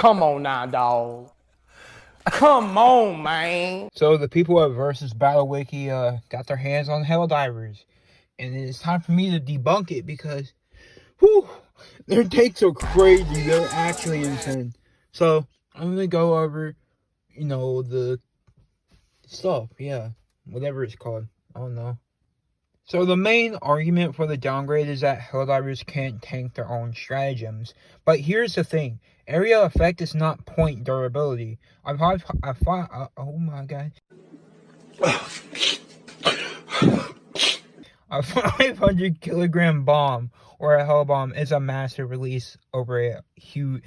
Come on now, dog. Come on, man. So the people at Vsbw wiki got their hands on helldivers, and it's time for me to debunk it because, whew, their takes are crazy. They're actually insane. So I'm gonna go over, the stuff. Yeah, whatever it's called. I don't know. So the main argument for the downgrade is that helldivers can't tank their own stratagems. But here's the thing. Area effect is not point durability. Oh my god. A 500 kilogram bomb or a hell bomb is a massive release over a huge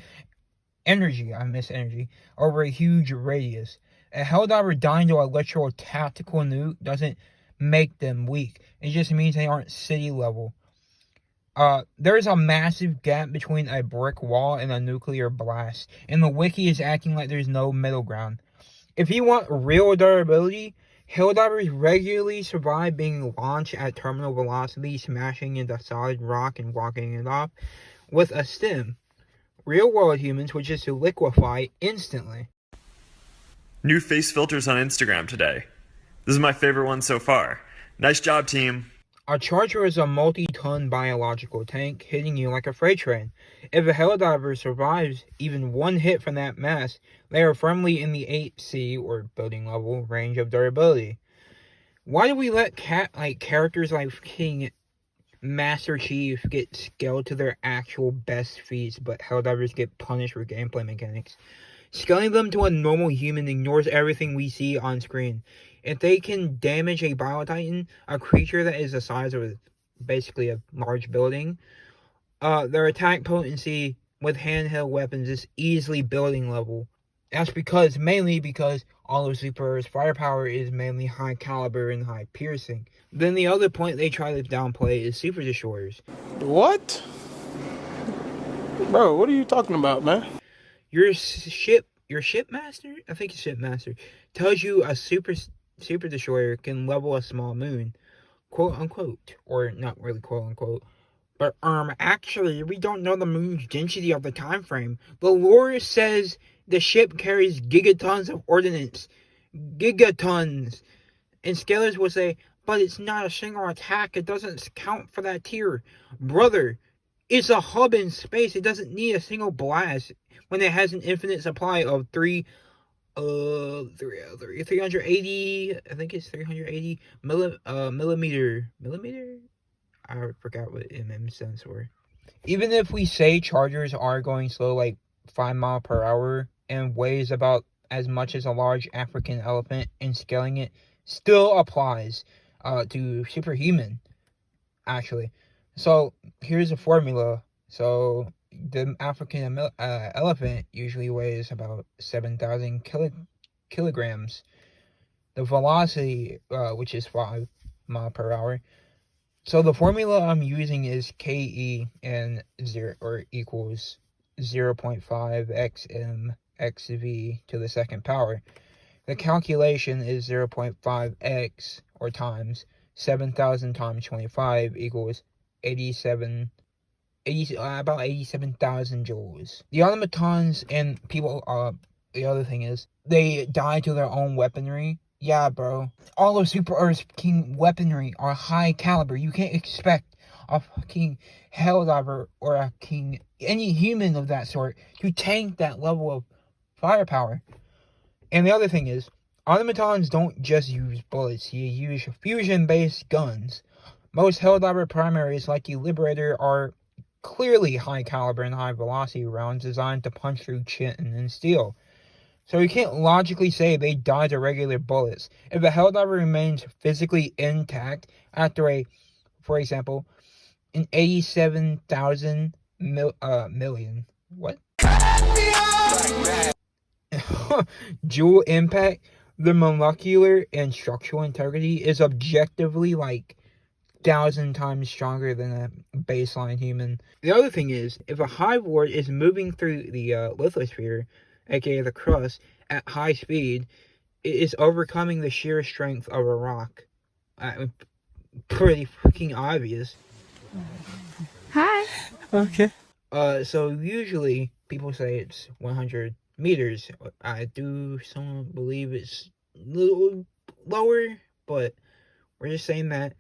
over a huge radius. A helldiver dying to a literal tactical nuke doesn't make them weak. It just means they aren't city level. There's a massive gap between a brick wall and a nuclear blast, and the wiki is acting like there's no middle ground. If you want real durability, helldivers regularly survive being launched at terminal velocity, smashing into solid rock and walking it off with a stem. Real world humans would just liquefy instantly. New face filters on Instagram today. This is my favorite one so far. Nice job, team. A charger is a multi-ton biological tank hitting you like a freight train. If a helldiver survives even one hit from that mass, they are firmly in the 8C, or building level, range of durability. Why do we let characters like King Master Chief get scaled to their actual best feats, but helldivers get punished for gameplay mechanics? Scaling them to a normal human ignores everything we see on screen. If they can damage a Biotitan, a creature that is the size of basically a large building, their attack potency with handheld weapons is easily building level. That's mainly because all of Super's firepower is mainly high caliber and high piercing. Then the other point they try to downplay is super destroyers. What? Bro, what are you talking about, man? Your shipmaster, I think it's shipmaster, tells you a super destroyer can level a small moon, quote unquote, or not really quote unquote, but actually we don't know the moon's density of the time frame. The lore says the ship carries gigatons of ordnance, and scalers will say, but it's not a single attack, it doesn't count for that tier. Brother, it's a hub in space, it doesn't need a single blast when it has an infinite supply of 380, I think it's 380 millimeter, I forgot what MM stands for. Even if we say chargers are going slow, like 5 miles per hour, and weighs about as much as a large African elephant, and scaling it still applies to superhuman, actually. So here's a formula. So the African elephant usually weighs about 7,000 kilograms. The velocity, which is 5 miles per hour. So the formula I'm using is KE and 0 or equals 0.5 xm xv to the second power. The calculation is 0.5x or times 7,000 times 25 equals about 87,000 joules. The automatons and people, the other thing is, they die to their own weaponry. Yeah, bro. All of Super Earth's king weaponry are high caliber. You can't expect a fucking helldiver or any human of that sort to tank that level of firepower. And the other thing is, automatons don't just use bullets. You use fusion-based guns. Most helldiver primaries, like the Liberator, are clearly high caliber and high velocity rounds designed to punch through chitin and steel. So you can't logically say they die to regular bullets. If a helldiver remains physically intact after for example, an 87,000 million, what? Joule impact, the molecular and structural integrity is objectively 1,000 times stronger than a baseline human. The other thing is, if a hive ward is moving through the lithosphere, aka the crust, at high speed, it is overcoming the sheer strength of a rock. Pretty freaking obvious. Hi. Okay. So usually People say it's 100 meters. I do some believe it's a little lower, but we're just saying that,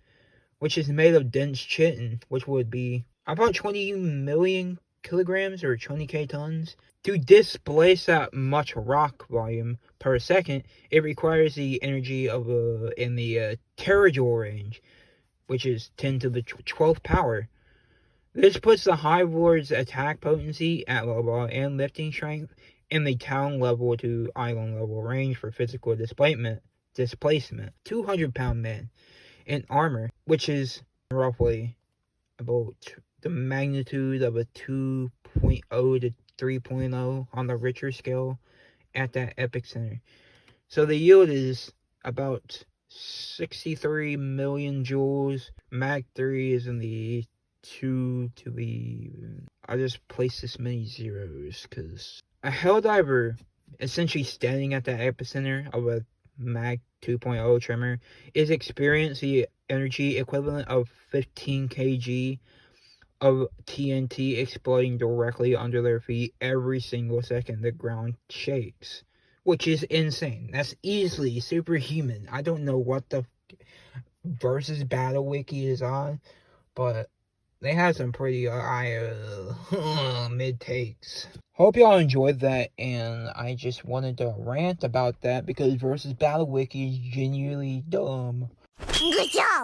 which is made of dense chitin, which would be about 20 million kilograms or 20k tons. To displace that much rock volume per second, it requires the energy of in the terajoule range, which is 10 to the 12th power. This puts the Hive Lord's attack potency at level and lifting strength in the town level to island level range for physical displacement. 200-pound man in armor, which is roughly about the magnitude of a 2.0 to 3.0 on the Richter scale at that epic center. So the yield is about 63 million joules. Mag 3 is in the 2 to the... I just placed this many zeros because a helldiver essentially standing at the epicenter of a Mag 2.0 tremor is experiencing the energy equivalent of 15 kg of TNT exploding directly under their feet every single second the ground shakes, which is insane. That's easily superhuman. I don't know what the Vsbw wiki is on, but they have some pretty mid takes. Hope y'all enjoyed that, and I just wanted to rant about that because Vsbw wiki is genuinely dumb. Good job!